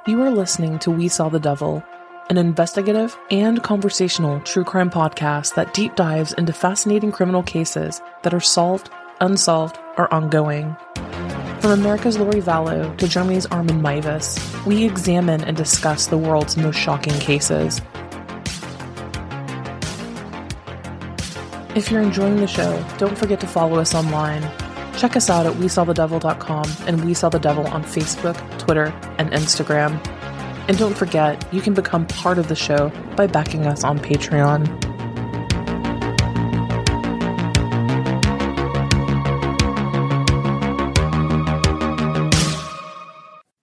You are listening to We Saw the Devil, an investigative and conversational true crime podcast that deep dives into fascinating criminal cases that are solved, unsolved, or ongoing. From America's Lori Vallow to Germany's Armin Meiwes, we examine and discuss the world's most shocking cases. If you're enjoying the show, don't forget to follow us online. Check us out at WeSawTheDevil.com and We Saw the Devil on Facebook, Twitter, and Instagram. And don't forget, you can become part of the show by backing us on Patreon.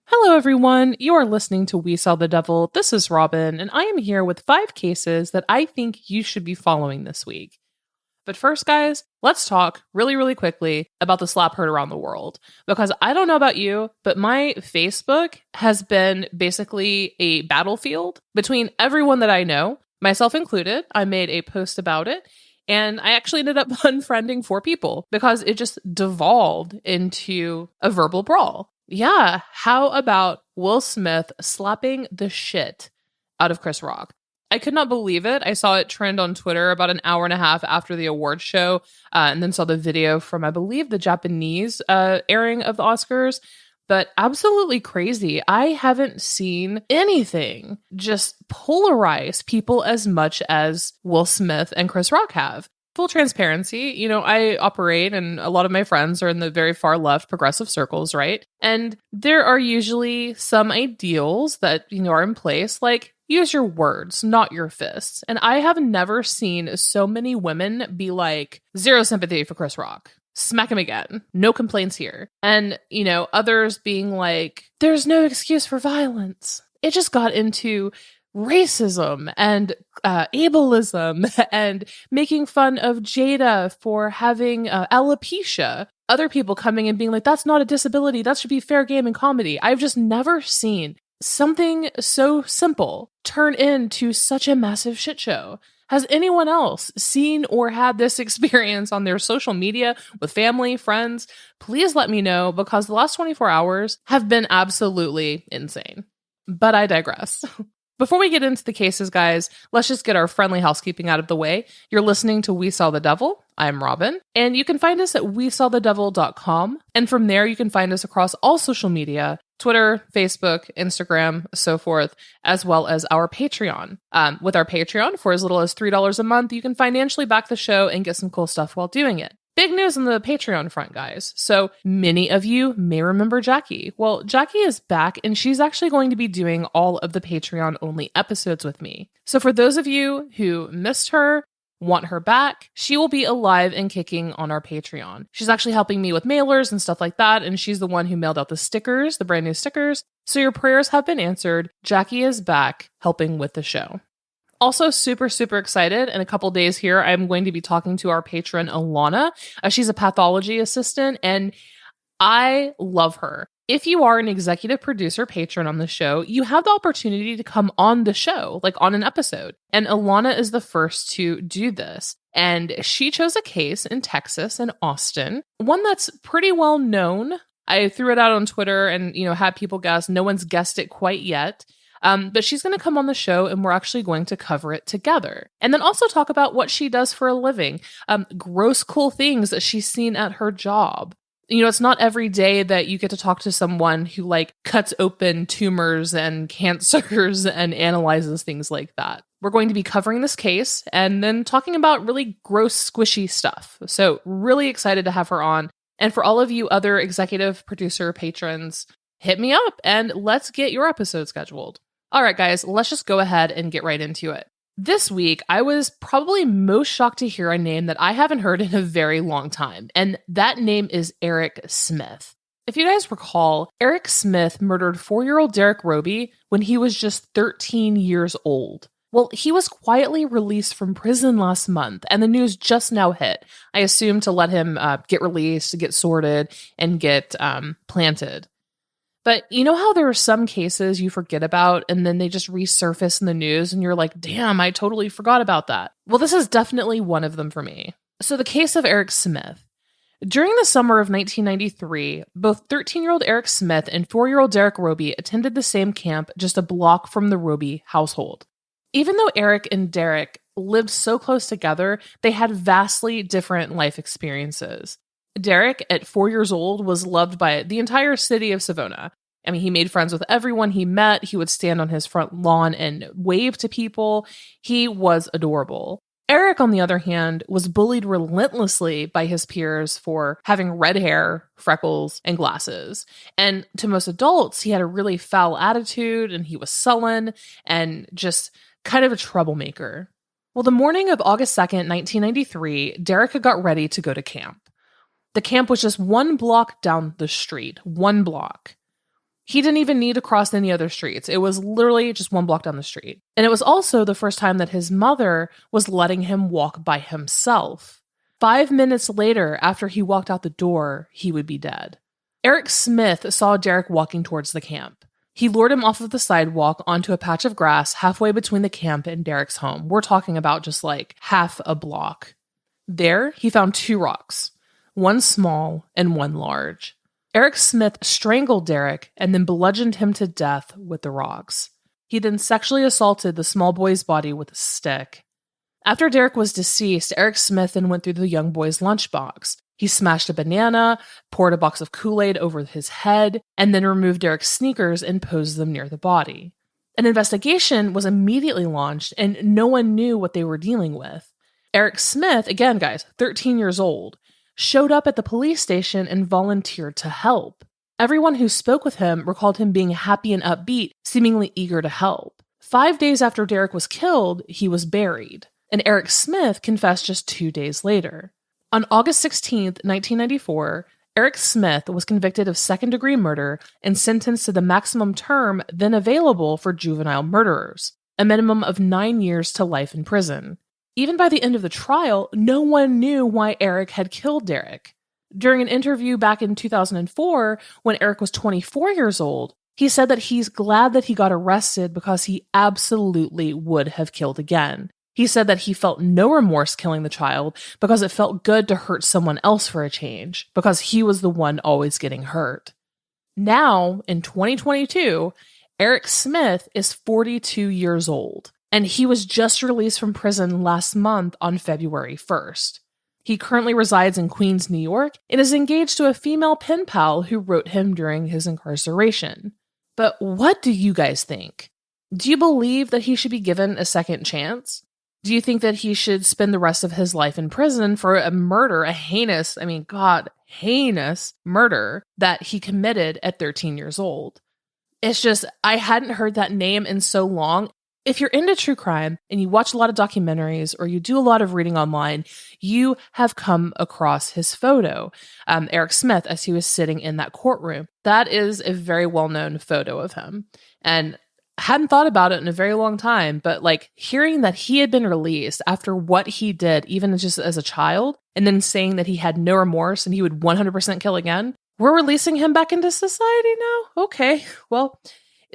Hello everyone, you are listening to We Saw the Devil. This is Robin, and I am here with 5 cases that I think you should be following this week. But first, guys, let's talk really quickly about the slap heard around the world. Because I don't know about you, but my Facebook has been basically a battlefield between everyone that I know, myself included. I made a post about it, and I actually ended up unfriending 4 people because it just devolved into a verbal brawl. Yeah, how about Will Smith slapping the shit out of Chris Rock? I could not believe it. I saw it trend on Twitter about an hour and a half after the awards show, and then saw the video from, I believe, the Japanese airing of the Oscars. But absolutely crazy. I haven't seen anything just polarize people as much as Will Smith and Chris Rock have. Full transparency, you know, I operate, and a lot of my friends are in the very far left progressive circles, right? And there are usually some ideals that, you know, are in place, like use your words, not your fists. And I have never seen so many women be like, zero sympathy for Chris Rock. Smack him again. No complaints here. And, you know, others being like, there's no excuse for violence. It just got into racism and ableism and making fun of Jada for having alopecia. Other people coming and being like, that's not a disability. That should be fair game and comedy. I've just never seen something so simple turn into such a massive shit show. Has anyone else seen or had this experience on their social media with family, friends? Please let me know, because the last 24 hours have been absolutely insane. But I digress. Before we get into the cases, guys, let's just get our friendly housekeeping out of the way. You're listening to We Saw the Devil. I'm Robin, and you can find us at WeSawTheDevil.com. And from there, you can find us across all social media, Twitter, Facebook, Instagram, so forth, as well as our Patreon. With our Patreon, for as little as $3 a month, you can financially back the show and get some cool stuff while doing it. Big news on the Patreon front, guys. So many of you may remember Jackie. Well, Jackie is back, and she's actually going to be doing all of the Patreon-only episodes with me. So for those of you who missed her, want her back, she will be alive and kicking on our Patreon. She's actually helping me with mailers and stuff like that, and she's the one who mailed out the stickers, the brand new stickers. So your prayers have been answered. Jackie is back helping with the show. Also, super excited. In a couple days here, I'm going to be talking to our patron, Ylana. She's a pathology assistant, and I love her. If you are an executive producer patron on the show, you have the opportunity to come on the show, like on an episode. And Ylana is the first to do this. And she chose a case in Texas, in Austin, one that's pretty well known. I threw it out on Twitter and, you know, had people guess. No one's guessed it quite yet. But she's going to come on the show, and we're actually going to cover it together. And then also talk about what she does for a living, gross, cool things that she's seen at her job. You know, it's not every day that you get to talk to someone who, like, cuts open tumors and cancers and analyzes things like that. We're going to be covering this case and then talking about really gross, squishy stuff. So really excited to have her on. And for all of you other executive producer patrons, hit me up and let's get your episode scheduled. All right, guys, let's just go ahead and get right into it. This week, I was probably most shocked to hear a name that I haven't heard in a very long time, and that name is Eric Smith. If you guys recall, Eric Smith murdered 4-year-old Derek Roby when he was just 13 years old. Well, he was quietly released from prison last month, and the news just now hit. I assume to let him get released, get sorted, and get planted. But you know how there are some cases you forget about and then they just resurface in the news and you're like, damn, I totally forgot about that. Well, this is definitely one of them for me. So the case of Eric Smith. During the summer of 1993, both 13-year-old Eric Smith and 4-year-old Derek Roby attended the same camp just a block from the Roby household. Even though Eric and Derek lived so close together, they had vastly different life experiences. Derek, at 4 years old, was loved by the entire city of Savona. I mean, he made friends with everyone he met. He would stand on his front lawn and wave to people. He was adorable. Eric, on the other hand, was bullied relentlessly by his peers for having red hair, freckles, and glasses. And to most adults, he had a really foul attitude and he was sullen and just kind of a troublemaker. Well, the morning of August 2nd, 1993, Derek had got ready to go to camp. The camp was just 1 block down the street, 1 block. He didn't even need to cross any other streets. It was literally just 1 block down the street. And it was also the first time that his mother was letting him walk by himself. 5 minutes later, after he walked out the door, he would be dead. Eric Smith saw Derek walking towards the camp. He lured him off of the sidewalk onto a patch of grass halfway between the camp and Derek's home. We're talking about just like half a block. There, he found 2 rocks, 1 small and 1 large. Eric Smith strangled Derek and then bludgeoned him to death with the rocks. He then sexually assaulted the small boy's body with a stick. After Derek was deceased, Eric Smith then went through the young boy's lunchbox. He smashed a banana, poured a box of Kool-Aid over his head, and then removed Derek's sneakers and posed them near the body. An investigation was immediately launched, and no one knew what they were dealing with. Eric Smith, again guys, 13 years old, showed up at the police station and volunteered to help. Everyone who spoke with him recalled him being happy and upbeat, seemingly eager to help. 5 days after Derek was killed, he was buried, and Eric Smith confessed just 2 days later. On August 16th, 1994, Eric Smith was convicted of second-degree murder and sentenced to the maximum term then available for juvenile murderers, a minimum of 9 years to life in prison. Even by the end of the trial, no one knew why Eric had killed Derek. During an interview back in 2004, when Eric was 24 years old, he said that he's glad that he got arrested because he absolutely would have killed again. He said that he felt no remorse killing the child because it felt good to hurt someone else for a change, because he was the one always getting hurt. Now, in 2022, Eric Smith is 42 years old. And he was just released from prison last month on February 1st. He currently resides in Queens, New York, and is engaged to a female pen pal who wrote him during his incarceration. But what do you guys think? Do you believe that he should be given a second chance? Do you think that he should spend the rest of his life in prison for a murder, a heinous murder that he committed at 13 years old? It's just, I hadn't heard that name in so long. If you're into true crime and you watch a lot of documentaries or you do a lot of reading online, you have come across his photo, Eric Smith, as he was sitting in that courtroom. That is a very well-known photo of him. And I hadn't thought about it in a very long time, but like hearing that he had been released after what he did, even just as a child, and then saying that he had no remorse and he would 100% kill again, we're releasing him back into society now? Okay, well,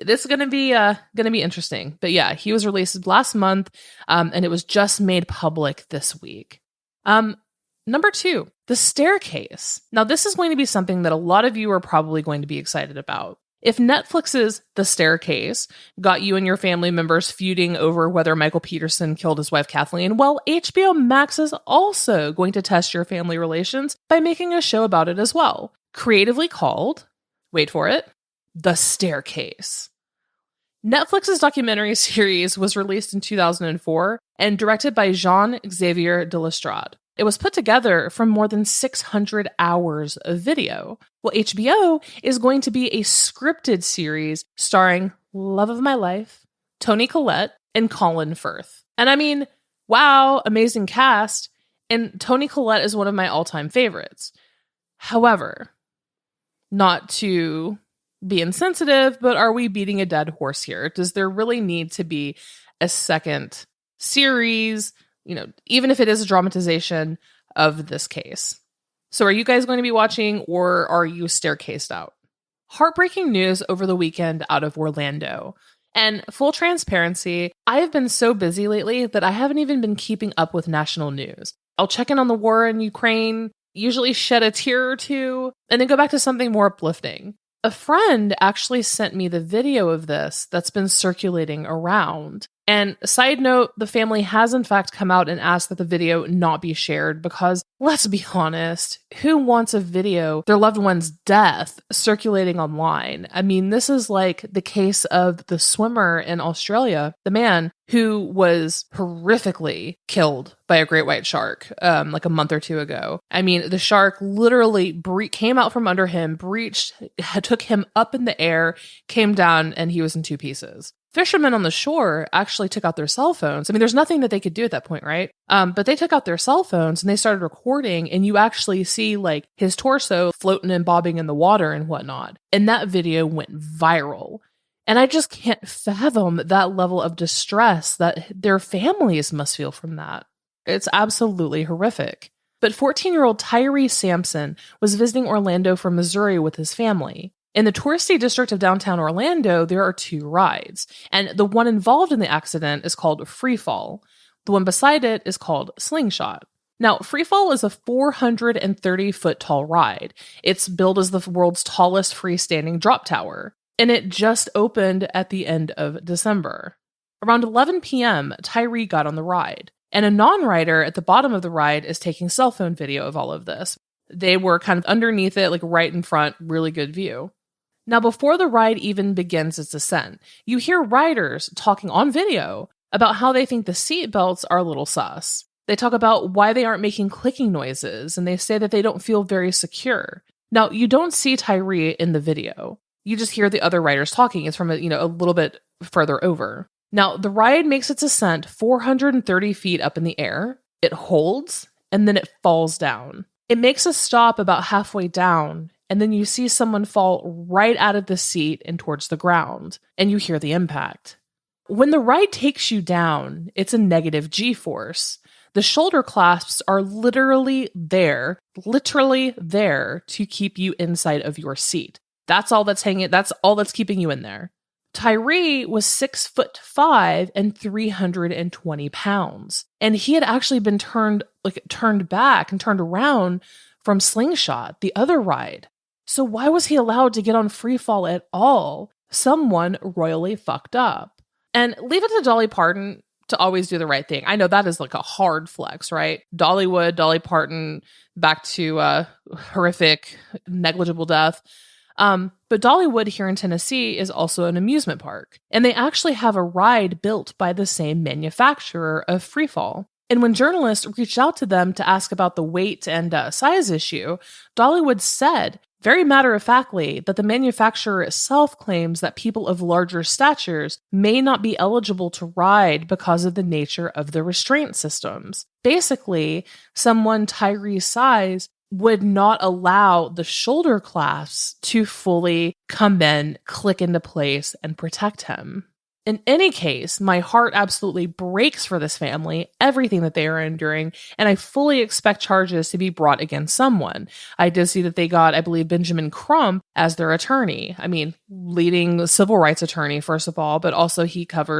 this is going to be interesting. But yeah, he was released last month, and it was just made public this week. Number 2, the staircase. Now, this is going to be something that a lot of you are probably going to be excited about. If Netflix's The Staircase got you and your family members feuding over whether Michael Peterson killed his wife Kathleen, well, HBO Max is also going to test your family relations by making a show about it as well. Creatively called, wait for it, The Staircase. Netflix's documentary series was released in 2004 and directed by Jean-Xavier de Lestrade. It was put together from more than 600 hours of video. Well, HBO is going to be a scripted series starring love of my life, Toni Collette, and Colin Firth. And I mean, wow, amazing cast. And Toni Collette is one of my all-time favorites. However, not to be insensitive, but are we beating a dead horse here? Does there really need to be a second series, even if it is a dramatization of this case? So are you guys going to be watching, or are you staircased out? Heartbreaking news over the weekend out of Orlando. And full transparency, I have been so busy lately that I haven't even been keeping up with national news. I'll check in on the war in Ukraine, usually shed a tear or two, and then go back to something more uplifting. A friend actually sent me the video of this that's been circulating around. And side note, the family has in fact come out and asked that the video not be shared because, let's be honest, who wants a video, their loved one's death, circulating online? I mean, this is like the case of the swimmer in Australia, the man who was horrifically killed by a great white shark like a month or two ago. I mean, the shark literally came out from under him, took him up in the air, came down, and he was in two pieces. Fishermen on the shore actually took out their cell phones. I mean, there's nothing that they could do at that point, right? But they took out their cell phones and they started recording, and you actually see like his torso floating and bobbing in the water and whatnot. And that video went viral. And I just can't fathom that level of distress that their families must feel from that. It's absolutely horrific. But 14-year-old Tyree Sampson was visiting Orlando from Missouri with his family. In the touristy district of downtown Orlando, there are two rides, and the one involved in the accident is called Free Fall. The one beside it is called Slingshot. Now, Free Fall is a 430-foot tall ride. It's billed as the world's tallest freestanding drop tower, and it just opened at the end of December. Around 11 p.m., Tyree got on the ride, and a non-rider at the bottom of the ride is taking cell phone video of all of this. They were kind of underneath it, like right in front, really good view. Now, before the ride even begins its ascent, you hear riders talking on video about how they think the seat belts are a little sus. They talk about why they aren't making clicking noises, and they say that they don't feel very secure. Now, you don't see Tyree in the video. You just hear the other riders talking. It's from a little bit further over. Now, the ride makes its ascent 430 feet up in the air. It holds, and then it falls down. It makes a stop about halfway down, and then you see someone fall right out of the seat and towards the ground, and you hear the impact. When the ride takes you down, it's a negative G-force. The shoulder clasps are literally there to keep you inside of your seat. That's all that's keeping you in there. Tyree was 6'5" and 320 pounds. And he had actually been turned back and turned around from Slingshot, the other ride. So why was he allowed to get on Free Fall at all? Someone royally fucked up. And leave it to Dolly Parton to always do the right thing. I know that is like a hard flex, right? Dollywood, Dolly Parton, back to horrific, negligible death. But Dollywood here in Tennessee is also an amusement park, and they actually have a ride built by the same manufacturer of Free Fall. And when journalists reached out to them to ask about the weight and size issue, Dollywood said, very matter-of-factly, that the manufacturer itself claims that people of larger statures may not be eligible to ride because of the nature of the restraint systems. Basically, someone Tyree's size would not allow the shoulder clasps to fully come in, click into place, and protect him. In any case, my heart absolutely breaks for this family, everything that they are enduring, and I fully expect charges to be brought against someone. I did see that they got, I believe, Benjamin Crump as their attorney. I mean, leading civil rights attorney, first of all, but also he takes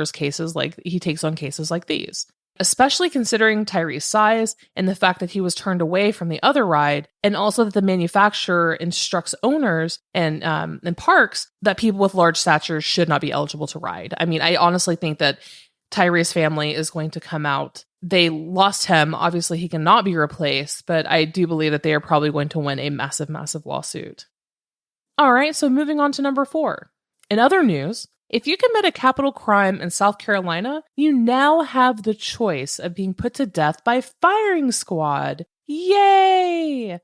on cases like these. Especially considering Tyree's size and the fact that he was turned away from the other ride, and also that the manufacturer instructs owners and parks that people with large statures should not be eligible to ride. I mean, I honestly think that Tyree's family is going to come out. They lost him. Obviously, he cannot be replaced, but I do believe that they are probably going to win a massive, massive lawsuit. All right, so moving on to number 4. In other news, if you commit a capital crime in South Carolina, you now have the choice of being put to death by firing squad. Yay!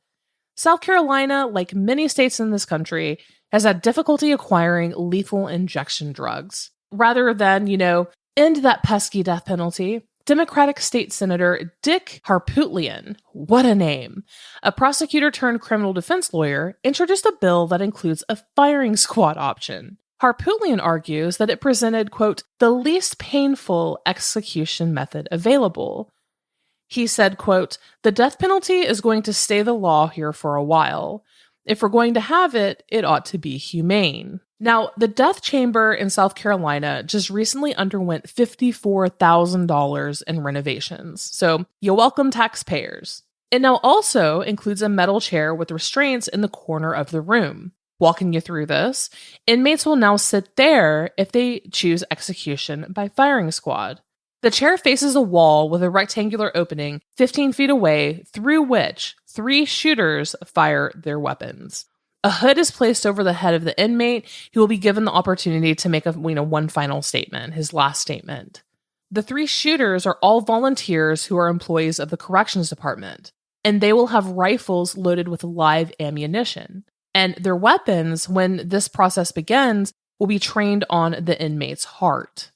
South Carolina, like many states in this country, has had difficulty acquiring lethal injection drugs. Rather than, end that pesky death penalty, Democratic State Senator Dick Harpootlian, what a name, a prosecutor turned criminal defense lawyer, introduced a bill that includes a firing squad option. Harpootlian argues that it presented, quote, the least painful execution method available. He said, quote, the death penalty is going to stay the law here for a while. If we're going to have it, it ought to be humane. Now, the death chamber in South Carolina just recently underwent $54,000 in renovations. So you're welcome, taxpayers. It now also includes a metal chair with restraints in the corner of the room. Walking you through this, inmates will now sit there if they choose execution by firing squad. The chair faces a wall with a rectangular opening 15 feet away through which 3 shooters fire their weapons. A hood is placed over the head of the inmate who will be given the opportunity to make one final statement, his last statement. The 3 shooters are all volunteers who are employees of the corrections department, and they will have rifles loaded with live ammunition. And their weapons, when this process begins, will be trained on the inmate's heart.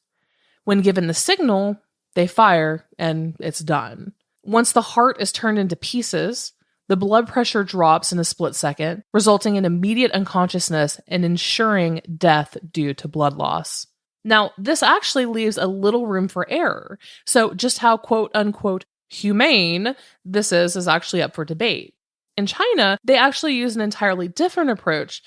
When given the signal, they fire and it's done. Once the heart is turned into pieces, the blood pressure drops in a split second, resulting in immediate unconsciousness and ensuring death due to blood loss. Now, this actually leaves a little room for error. So just how quote-unquote humane this is actually up for debate. In China, they actually use an entirely different approach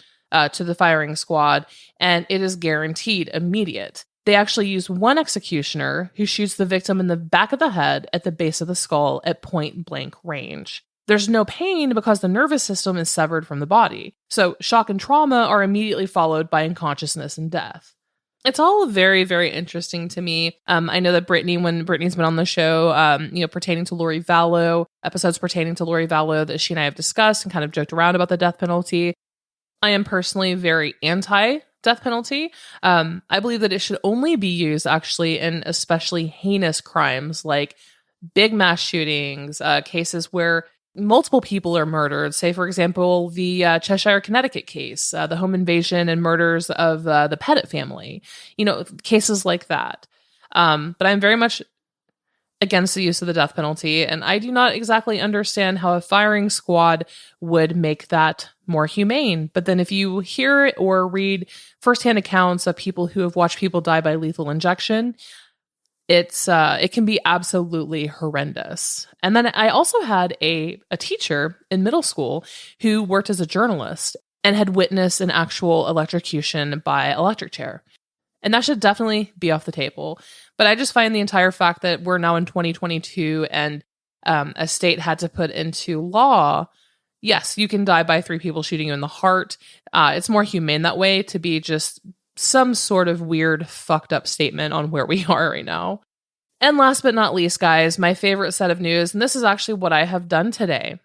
to the firing squad, and it is guaranteed immediate. They actually use one executioner who shoots the victim in the back of the head at the base of the skull at point-blank range. There's no pain because the nervous system is severed from the body, so shock and trauma are immediately followed by unconsciousness and death. It's all very, very interesting to me. I know that when Brittany's been on the show, pertaining to Lori Vallow, episodes pertaining to Lori Vallow that she and I have discussed and kind of joked around about the death penalty. I am personally very anti-death penalty. I believe that it should only be used actually in especially heinous crimes like big mass shootings, cases where multiple people are murdered. Say, for example, the Cheshire, Connecticut case, the home invasion and murders of the Pettit family, cases like that. But I'm very much against the use of the death penalty, and I do not exactly understand how a firing squad would make that more humane. But then if you hear or read firsthand accounts of people who have watched people die by lethal injection, it can be absolutely horrendous. And then I also had a teacher in middle school who worked as a journalist and had witnessed an actual electrocution by electric chair. And that should definitely be off the table. But I just find the entire fact that we're now in 2022 and a state had to put into law, yes, you can die by 3 people shooting you in the heart. It's more humane that way to be just some sort of weird, fucked up statement on where we are right now. And last but not least, guys, my favorite set of news, and this is actually what I have done today.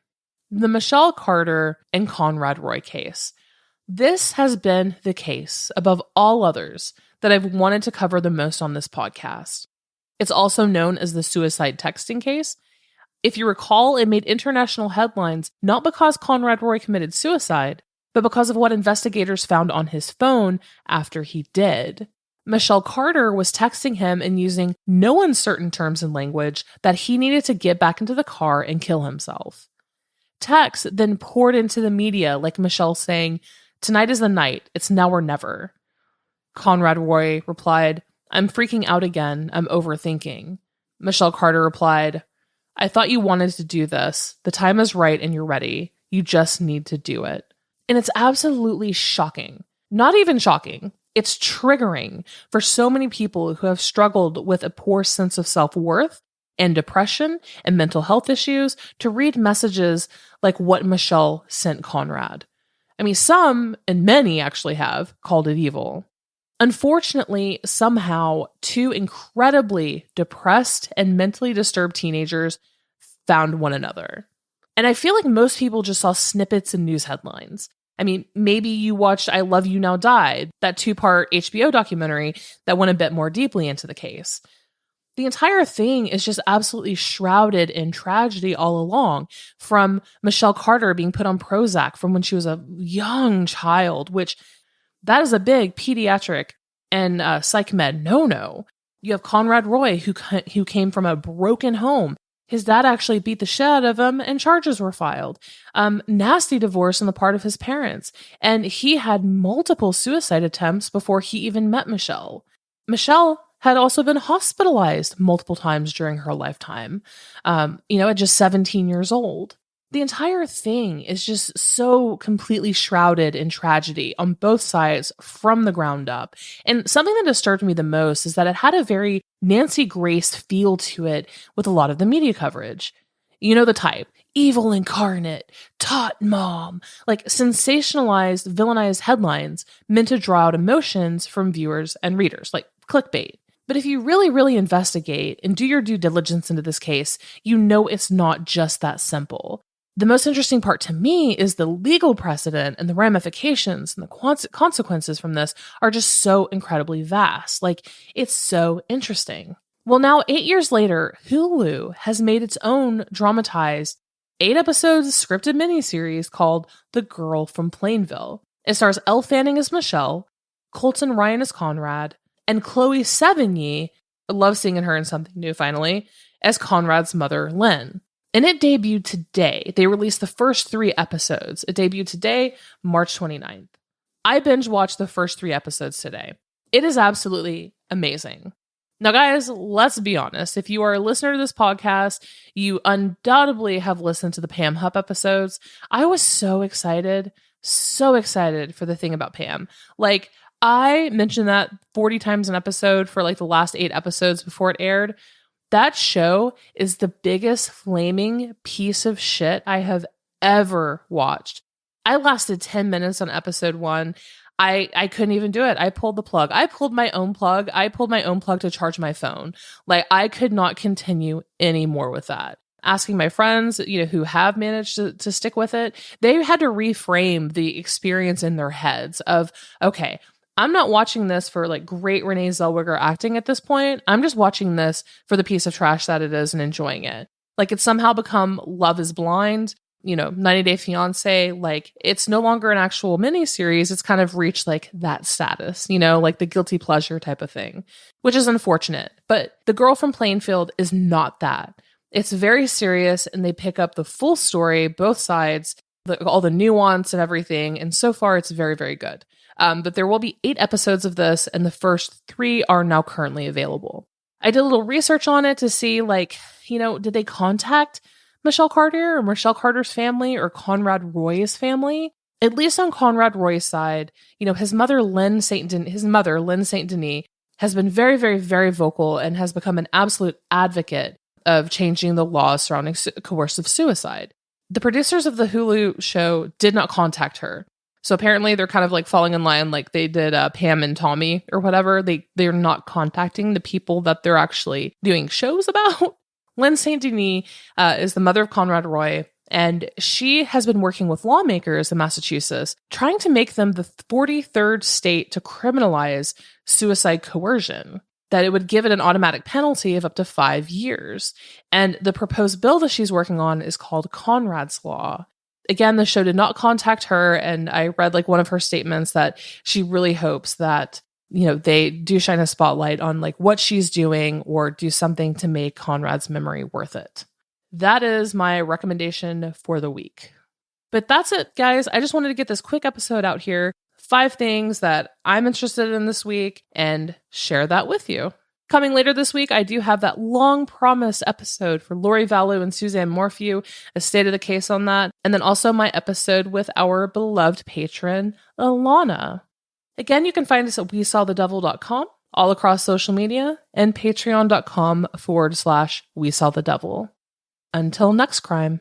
The Michelle Carter and Conrad Roy case. This has been the case, above all others, that I've wanted to cover the most on this podcast. It's also known as the suicide texting case. If you recall, it made international headlines not because Conrad Roy committed suicide, but because of what investigators found on his phone after he did. Michelle Carter was texting him and using no uncertain terms and language that he needed to get back into the car and kill himself. Texts then poured into the media, like Michelle saying, "Tonight is the night. It's now or never." Conrad Roy replied, "I'm freaking out again. I'm overthinking." Michelle Carter replied, "I thought you wanted to do this. The time is right and you're ready. You just need to do it." And it's absolutely shocking. Not even shocking. It's triggering for so many people who have struggled with a poor sense of self-worth and depression and mental health issues to read messages like what Michelle sent Conrad. I mean, some, and many actually have, called it evil. Unfortunately, somehow, 2 incredibly depressed and mentally disturbed teenagers found one another. And I feel like most people just saw snippets in news headlines. I mean, maybe you watched I Love You Now Die, that 2-part HBO documentary that went a bit more deeply into the case. The entire thing is just absolutely shrouded in tragedy all along, from Michelle Carter being put on Prozac from when she was a young child, which that is a big pediatric and psych med no-no. You have Conrad Roy, who came from a broken home. His dad actually beat the shit out of him and charges were filed. Nasty divorce on the part of his parents. And he had multiple suicide attempts before he even met Michelle. Michelle had also been hospitalized multiple times during her lifetime, at just 17 years old. The entire thing is just so completely shrouded in tragedy on both sides from the ground up. And something that disturbed me the most is that it had a very Nancy Grace feel to it with a lot of the media coverage. You know the type. evil incarnate, tot mom, like sensationalized, villainized headlines meant to draw out emotions from viewers and readers, like clickbait. But if you really, really investigate and do your due diligence into this case, you know it's not just that simple. The most interesting part to me is the legal precedent and the ramifications and the consequences from this are just so incredibly vast. Like, it's so interesting. Well, now 8 years later, Hulu has made its own dramatized 8 episodes scripted miniseries called The Girl from Plainville. It stars Elle Fanning as Michelle, Colton Ryan as Conrad, and Chloe Sevigny, I love seeing her in something new finally, as Conrad's mother, Lynn. And it debuted today. They released the first 3 episodes. It debuted today, March 29th. I binge watched the first 3 episodes today. It is absolutely amazing. Now, guys, let's be honest. If you are a listener to this podcast, you undoubtedly have listened to the Pam Hupp episodes. I was so excited for the thing about Pam. Like, I mentioned that 40 times an episode for like the last 8 episodes before it aired. That show is the biggest flaming piece of shit I have ever watched. I lasted 10 minutes on episode 1. I couldn't even do it. I pulled the plug. I pulled my own plug. I pulled my own plug to charge my phone. Like, I could not continue anymore with that. Asking my friends, who have managed to stick with it, they had to reframe the experience in their heads of, okay, I'm not watching this for like great Renee Zellweger acting at this point. I'm just watching this for the piece of trash that it is and enjoying it. Like, it's somehow become Love is Blind, 90 Day Fiance. Like, it's no longer an actual miniseries. It's kind of reached like that status, like the guilty pleasure type of thing, which is unfortunate. But The Girl from Plainfield is not that. It's very serious, and they pick up the full story, both sides, all the nuance and everything. And so far, it's very, very good. But there will be 8 episodes of this, and the first 3 are now currently available. I did a little research on it to see, did they contact Michelle Carter or Michelle Carter's family or Conrad Roy's family? At least on Conrad Roy's side, his mother, Lynn St. Denis, has been very, very, very vocal and has become an absolute advocate of changing the laws surrounding coercive suicide. The producers of the Hulu show did not contact her. So apparently they're kind of like falling in line like they did Pam and Tommy or whatever. They're not contacting the people that they're actually doing shows about. Lynn St. Denis is the mother of Conrad Roy, and she has been working with lawmakers in Massachusetts, trying to make them the 43rd state to criminalize suicide coercion, that it would give it an automatic penalty of up to 5 years. And the proposed bill that she's working on is called Conrad's Law. Again, the show did not contact her, and I read like one of her statements that she really hopes that, they do shine a spotlight on like what she's doing or do something to make Conrad's memory worth it. That is my recommendation for the week. But that's it, guys. I just wanted to get this quick episode out here. 5 things that I'm interested in this week and share that with you. Coming later this week, I do have that long-promised episode for Lori Vallow and Suzanne Morphew, a state of the case on that, and then also my episode with our beloved patron, Ylana. Again, you can find us at WeSawTheDevil.com, all across social media, and patreon.com/WeSawTheDevil. Until next crime.